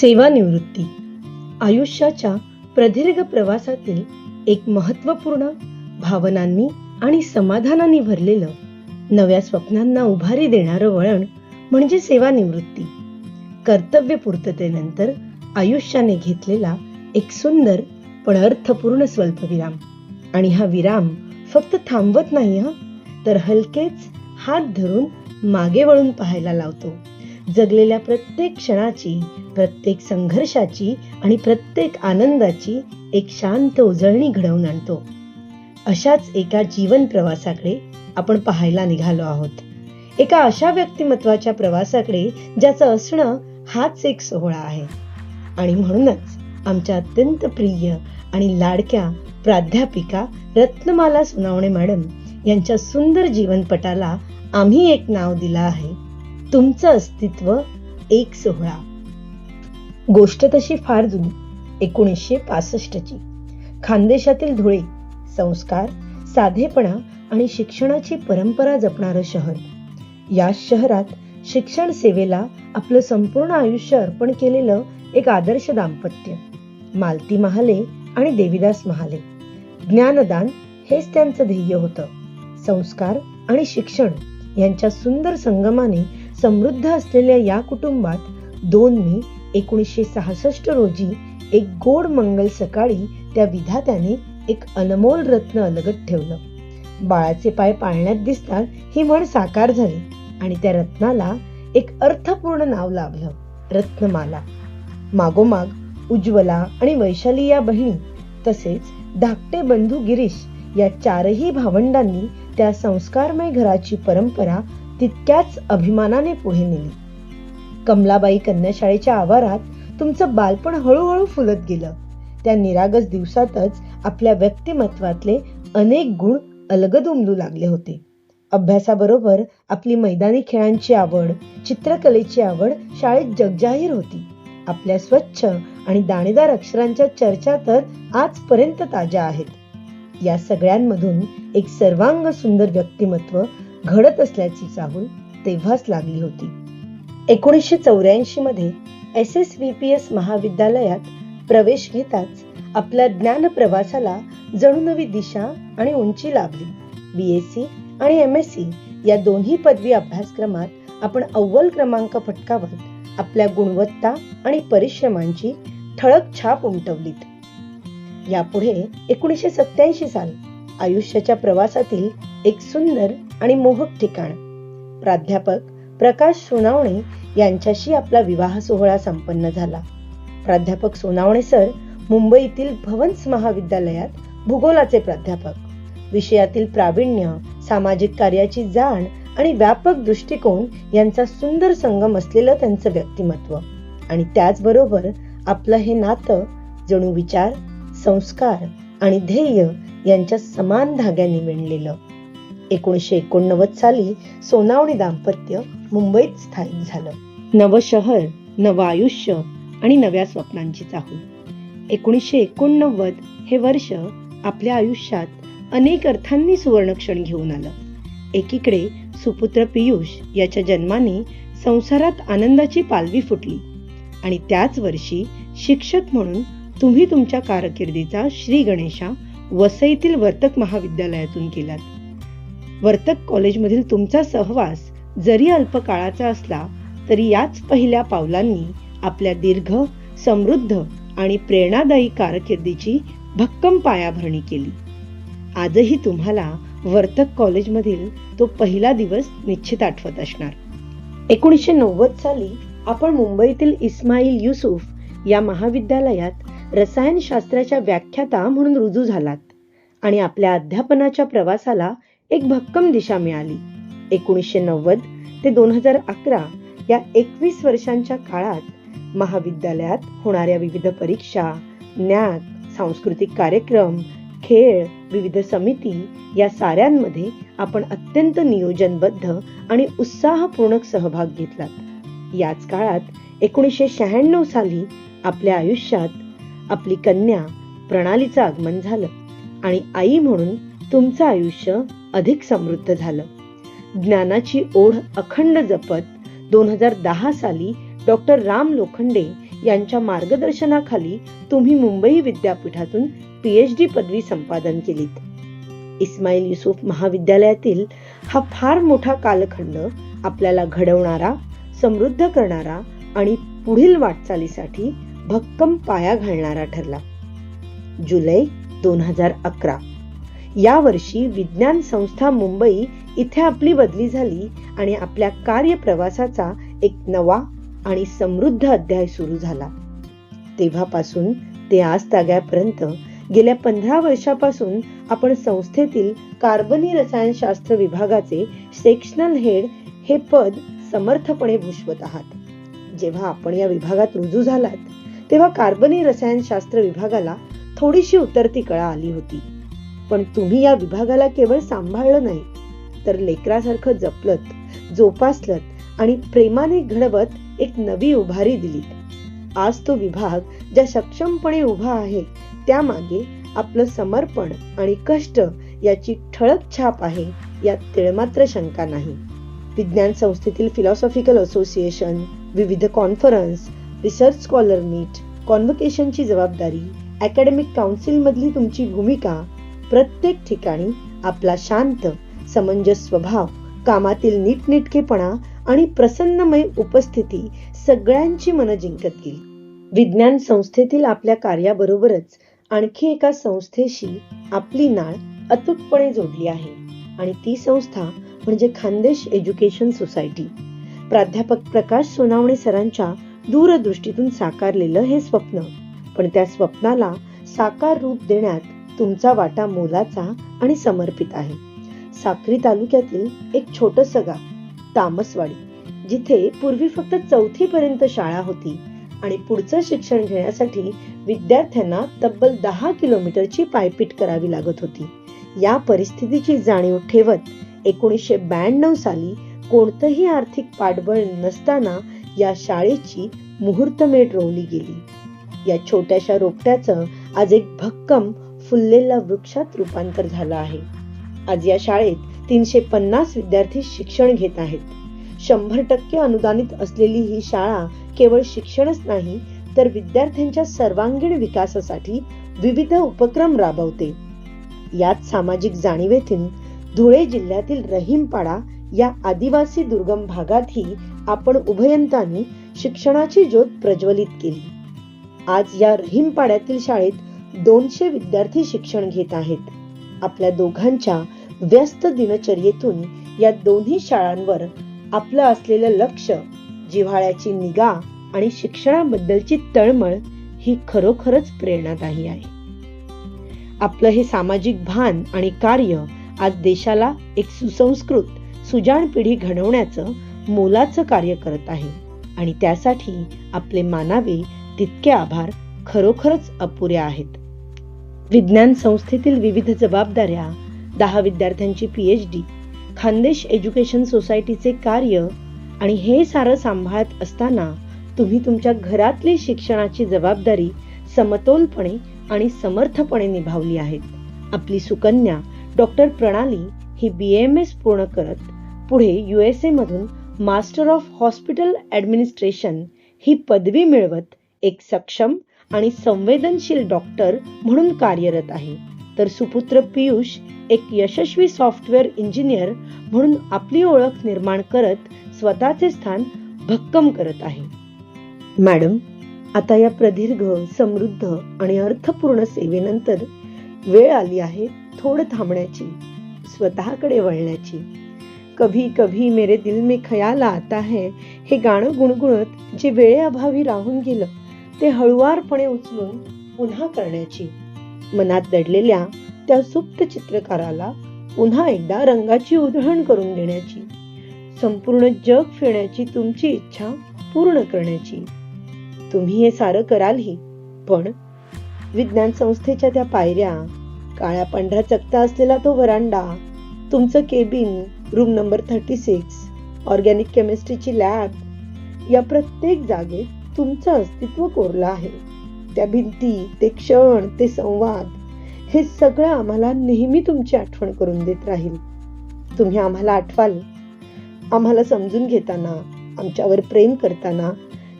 सेवानिवृत्ती आयुष्याच्या प्रदीर्घ प्रवासातील एक महत्त्वपूर्ण, भावनांनी आणि समाधानाने भरलेलं, नव्या स्वप्नांना उभारी देणारं वळण म्हणजे सेवानिवृत्ती. कर्तव्य पूर्ततेनंतर आयुष्याने घेतलेला एक सुंदर पण अर्थपूर्ण स्वल्पविराम. आणि हा विराम फक्त थांबवत नाही तर हलकेच हात धरून मागे वळून पाहायला लावतो. जगलेल्या प्रत्येक क्षणाची, प्रत्येक संघर्षाची आणि प्रत्येक आनंदाची एक शांत उजळणी घडवून आणतो. अशाच एका जीवन प्रवासाकडे आपण पाहायला निघालो आहोत. एका अशा व्यक्तिमत्वाच्या प्रवासाकडे ज्याचं असणं हाच एक सोहळा आहे. आणि म्हणूनच आमच्या अत्यंत प्रिय आणि लाडक्या प्राध्यापिका रत्नमाला सोनावणे मॅडम यांच्या सुंदर जीवनपटाला आम्ही एक नाव दिलं आहे, तुमचं अस्तित्व एक सोहळा. गोष्ट तशी फार जुनी, 1965ची. खानदेशातील धुळे. संस्कार, साधेपणा आणि शिक्षणाची परंपरा जपणारं शहर. या शहरात शिक्षण सेवेला आपलं संपूर्ण आयुष्य अर्पण केलेलं एक आदर्श दाम्पत्य, मालती महाले आणि देविदास महाले. ज्ञानदान हेच त्यांचं ध्येय होतं. संस्कार आणि शिक्षण यांच्या सुंदर संगमाने समृद्ध असलेल्या या कुटुंबात 2 मे 1966 रोजी एक गोड मंगल सकाळी त्या विधात्याने एक अनमोल रत्न अलगद ठेवलं. बाळाचे पाय पाळण्यात दिसतात ही म्हण साकार झाली आणि त्या रत्नाला एक अर्थपूर्ण नाव लाभलं, रत्नमाला. मागोमाग उज्ज्वला आणि वैशाली या बहिणी, तसेच धाकटे बंधू गिरीश या 4ही भावंडांनी त्या संस्कारमय घराची परंपरा तितक्याच अभिमानाने पुढे नेली. कमलाबाई कन्याशाळेच्या आवारात तुमचं बालपण हळूहळू फुलत गेलं. त्या निरागस दिवसातच आपल्या व्यक्तिमत्वातले अनेक गुण अलगद उमलू लागले होते. अभ्यासाबरोबर आपली मैदानी खेळांची आवड, चित्रकलेची आवड शाळेत जगजाहीर होती. आपल्या स्वच्छ आणि दाणेदार अक्षरांच्या चर्चा तर आजपर्यंत ताज्या आहेत. या सगळ्यांमधून एक सर्वांग सुंदर व्यक्तिमत्व घडत असल्याची चाहूल तेव्हाच लागली होती. 1984 मध्ये SSVPS महाविद्यालयात प्रवेश घेताच आपल्या ज्ञान प्रवासाला जणू नवी दिशा आणि उंची लाभली. BSc आणि MSc या दोन्ही पदवी अभ्यासक्रमात आपण अव्वल क्रमांक पटकावत आपल्या गुणवत्ता आणि परिश्रमांची ठळक छाप उमटवलीत. यापुढे 1987 साल आयुष्याच्या प्रवासातील एक सुंदर आणि मोहक ठिकाण. प्राध्यापक प्रकाश सोनावणे यांच्याशी आपला विवाह सोहळा संपन्न झाला. प्राध्यापक सोनावणे सर मुंबईतील भवन्स महाविद्यालयात भूगोलाचे प्राध्यापक. विषयातील प्रावीण्य, सामाजिक कार्याची जाण आणि व्यापक दृष्टिकोन यांचा सुंदर संगम असलेलं त्यांचं व्यक्तिमत्व. आणि त्याचबरोबर आपलं हे नातं जणू विचार, संस्कार आणि ध्येय यांच्या समान धाग्याने विणलेलं. 1989 साली सोनावणे दाम्पत्य मुंबईत स्थायिक झालं. नवं शहर, नवं आयुष्य आणि नव्या स्वप्नांची चाहूल. 1989 हे वर्ष आपल्या आयुष्यात अनेक अर्थांनी सुवर्णक्षण घेऊन आलं. एकीकडे सुपुत्र पियुष याच्या जन्माने संसारात आनंदाची पालवी फुटली आणि त्याच वर्षी शिक्षक म्हणून तुम्ही तुमच्या कारकिर्दीचा श्री गणेशा वसईतील वर्तक महाविद्यालयातून केलात. वर्तक कॉलेजमधील तुमचा सहवास जरी अल्प काळाचा असला तरी याच पहिल्या पावलांनी आपल्या दीर्घ, समृद्ध आणि प्रेरणादायी कारकिर्दीची भक्कम पायाभरणी केली. आजही तुम्हाला वर्तक कॉलेजमधील तो पहिला दिवस निश्चित आठवत असणार. 1990 साली आपण मुंबईतील इस्माईल युसूफ या महाविद्यालयात रसायनशास्त्राच्या व्याख्याता म्हणून रुजू झालात आणि आपल्या अध्यापनाच्या प्रवासाला एक भक्कम दिशा मिळाली. 1990 ते 2011 या 21 वर्षांच्या काळात महाविद्यालयात होणाऱ्या विविध परीक्षा, न्याक, सांस्कृतिक कार्यक्रम, खेळ, विविध समिती या साऱ्यांमध्ये आपण अत्यंत नियोजनबद्ध आणि उत्साहपूर्ण सहभाग घेतलात. याच काळात 1996 साली आपल्या आयुष्यात आपली कन्या प्रणालीचं आगमन झालं आणि आई म्हणून तुमचं आयुष्य अधिक समृद्ध झालं. ज्ञानाची ओढ अखंड जपत 2010 साली डॉक्टर राम लोखंडे यांच्या मार्गदर्शनाखाली तुम्ही मुंबई विद्यापीठातून PhD पदवी संपादन केलीत. इस्माईल युसूफ महाविद्यालयातील हा फार मोठा कालखंड आपल्याला घडवणारा, समृद्ध करणारा आणि पुढील वाटचालीसाठी भक्कम पाया घालणारा ठरला. जुलै 2011 या वर्षी विज्ञान संस्था मुंबई इथे आपली बदली झाली आणि आपल्या कार्यप्रवासाचा एक नवा आणि समृद्ध अध्याय सुरू झाला. तेव्हापासून ते आज ताग्यापर्यंत गेल्या 15 वर्षापासून आपण संस्थेतील कार्बनी रसायनशास्त्र विभागाचे सेक्शनल हेड हे पद समर्थपणे भूषवत आहात. जेव्हा आपण या विभागात रुजू झालात तेव्हा कार्बनी रसायनशास्त्र विभागाला थोडीशी उतरती कळा आली होती. पण तुम्ही या विभागाला केवळ सांभाळलं नाही, तर लेकरासारखं जपलत, जोपासलत आणि प्रेमाने घडवत एक नवी उभारी दिलीत. आज तो विभाग ज्या सक्षमपणे उभा आहे त्यामागे आपलं समर्पण आणि कष्ट याची ठळक छाप आहे, यात तिळमात्र शंका नाही. विज्ञान संस्थेतील फिलॉसॉफिकल असोसिएशन, विविध कॉन्फरन्स, रिसर्च स्कॉलर मीट, कॉन्व्होकेशनची जबाबदारी, अकॅडमिक काउन्सिल मधली तुमची भूमिका, प्रत्येक ठिकाणी आपला शांत, समंजस स्वभाव, कामातील नीटनेटकेपणा आणि प्रसन्नमय उपस्थिती सगळ्यांची मनं जिंकत गेली. विज्ञान संस्थेतील आपल्या कार्याबरोबरच आणखी एका संस्थेशी आपली नाळ अतूटपणे जोडली आहे आणि ती संस्था म्हणजे खानदेश एज्युकेशन सोसायटी. प्राध्यापक प्रकाश सोनावणे सरांच्या दूरदृष्टीतून साकारलेलं हे स्वप्न, पण त्या स्वप्नाला साकार रूप देण्यात तुमचा वाटा मोलाचा आणि समर्पित आहे. साक्री तालुक्यातील एक छोटंसं गाव तामसवाडी, जिथे पूर्वी फक्त 4थी पर्यंत शाळा होती आणि पुढचं शिक्षण घेण्यासाठी विद्यार्थ्यांना तब्बल 10 किलोमीटरची पायपीट करावी लागत होती. या परिस्थितीची जाणीव ठेवत 1992 साली कोणतंही आर्थिक पाठबळ नसताना या शाळेची मुहूर्तमेढ रोवली गेली. या छोट्याशा रोपट्याचं आज एक भक्कम फुललेल्या वृक्षात रूपांतर झालं आहे. आज या शाळेत 350 विद्यार्थी शिक्षण घेत आहेत. 100% अनुदानित असलेली ही शाळा केवळ शिक्षणच नाही, तर विद्यार्थ्यांच्या सर्वांगीण विकासासाठी विविध उपक्रम राबवते. यात सामाजिक जाणीवेतून धुळे जिल्ह्यातील रहीमपाडा या आदिवासी दुर्गम भागातही आपण उभयंतांनी शिक्षणाची ज्योत प्रज्वलित केली. आज या रहीमपाड्यातील शाळेत 200 विद्यार्थी शिक्षण घेत आहेत. आपल्या दोघांच्या व्यस्त दिनचर्येतून या दोन्ही शाळांवर आपलं असलेलं लक्ष, जिव्हाळ्याची निगा आणि शिक्षणाबद्दलची तळमळ ही खरोखरच प्रेरणादायी आहे. आपलं हे सामाजिक भान आणि कार्य आज देशाला एक सुसंस्कृत, सुजाण पिढी घडवण्याचं मोलाचं कार्य करत आहे आणि त्यासाठी आपले मानावे तितके आभार खरोखरच अपुरे आहेत. विज्ञान संस्थेतील विविध जबाबदाऱ्या, 10 विद्यार्थ्यांची PhD, खानदेश एज्युकेशन सोसायटीचे कार्य आणि हे सारं सांभाळत असताना तुम्ही तुमच्या घरातली शिक्षणाची जबाबदारी समतोलपणे आणि समर्थपणे निभावली आहेत. आपली सुकन्या डॉक्टर प्रणाली ही BAMS पूर्ण करत पुढे USA मधून मास्टर ऑफ हॉस्पिटल ॲडमिनिस्ट्रेशन ही पदवी मिळवत एक सक्षम आणि संवेदनशील डॉक्टर म्हणून कार्यरत आहे. तर सुपुत्र पियुष एक यशस्वी सॉफ्टवेअर इंजिनियर म्हणून आपली ओळख निर्माण करत स्वतःचे स्थान भक्कम करत आहे. मॅडम, आता या प्रदीर्घ, समृद्ध आणि अर्थपूर्ण सेवेनंतर वेळ आली आहे थोडं थांबण्याची, स्वतःकडे वळण्याची. कभी कभी मेरे दिल में ख्याल आता है हे गाणं गुणगुणत जे वेळेअभावी राहून गेलं ते हळुवारपणे उचलून पुन्हा करण्याची. मनात दडलेल्या त्या सुप्त चित्रकाराला पुन्हा एकदा रंगाची उधळण करून देण्याची. संपूर्ण जग फिरण्याची तुमची इच्छा पूर्ण करण्याची. तुम्ही हे सारं करालही, पण विज्ञान संस्थेच्या त्या पायऱ्या, काळ्या पांढरा चकता असलेला तो व्हरांडा, तुमचं केबिन, रूम नंबर 36, ऑर्गॅनिक केमिस्ट्रीची लॅब, या प्रत्येक जागेत तुमचं अस्तित्व कोरलं आहे. त्या भिंती, ते क्षण, ते संवाद, हे सगळं आम्हाला नेहमी तुमची आठवण करून देत राहील. तुम्ही आम्हाला आठवाल, आम्हाला समजून घेताना, आमच्यावर प्रेम करताना,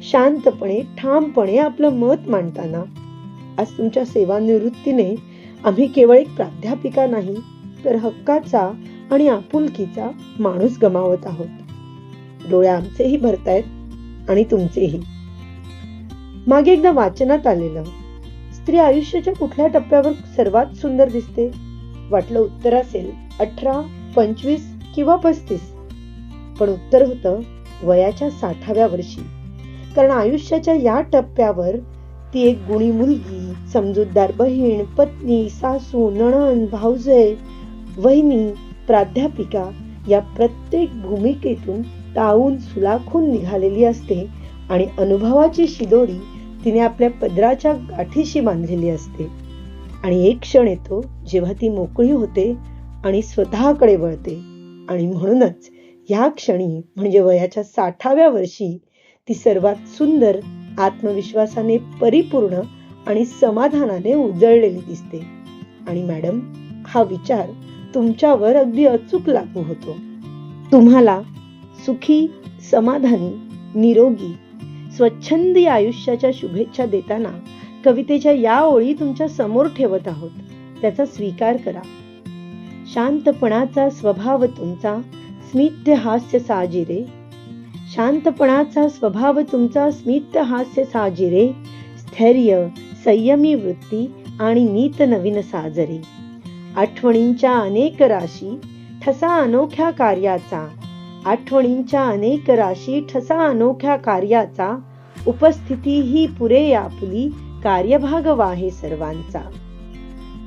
शांतपणे ठामपणे आपलं मत मांडताना. आज तुमच्या सेवानिवृत्तीने आम्ही केवळ एक प्राध्यापिका नाही, तर हक्काचा आणि आपुलकीचा माणूस गमावत आहोत. डोळे आमचेही भरतायत आणि तुमचेही. मागे एकदा वाचनात आलेलं, स्त्री आयुष्याच्या कुठल्या टप्प्यावर सर्वात सुंदर दिसते? वाटलं उत्तर असेल 18, 25 किंवा 35. पण उत्तर होतं वयाच्या 60व्या वर्षी. कारण आयुष्याच्या या टप्प्यावर ती एक गुणी मुलगी, समजूतदार बहीण, पत्नी, सासू, नणंद, भाऊजय, वहिनी, प्राध्यापिका या प्रत्येक भूमिकेतून तावून सुलाखून निघालेली असते आणि अनुभवाची शिदोरी तिने आपल्या पदराच्या गाठीशी बांधलेली असते. आणि एक क्षण येतो जेव्हा ती मोकळी होते आणि स्वतःकडे वळते. आणि म्हणूनच या क्षणी म्हणजे वयाच्या 60व्या वर्षी ती सर्वात सुंदर, आत्मविश्वासाने परिपूर्ण आणि समाधानाने उजळलेली दिसते. आणि मॅडम, हा विचार तुमच्यावर अगदी अचूक लागू होतो. तुम्हाला सुखी, समाधानी, निरोगी, स्वच्छंदी आयुष्याच्या शुभेच्छा देताना कवितेच्या या ओळी तुमच्या समोर ठेवत आहोत. त्याचा स्वीकार करा. शांतपणाचा स्वभाव तुमचा, स्मित हास्य साजिरे. शांतपणाचा स्वभाव तुमचा, स्मित हास्य साजिरे. स्थैर्य, संयमी वृत्ती आणि नीत नवीन साजरे. आठवणींच्या अनेक राशी, ठसा अनोख्या कार्याचा. आठवणींच्या अनेक राशी, ठसा अनोख्या कार्याचा. उपस्थिती ही पुरे आपुली, कार्यभाग वाहे सर्वांचा.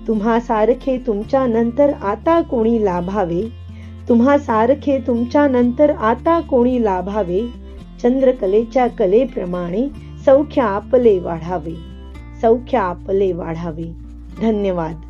तुम्हा सारखे तुमच्या नंतर आता कोणी लाभावे. तुम्हा सारखे तुमच्या नंतर आता कोणी लाभावे. चंद्रकलेच्या कलेप्रमाणे सौख्य आपले वाढावे. सौख्य आपले वाढावे. धन्यवाद.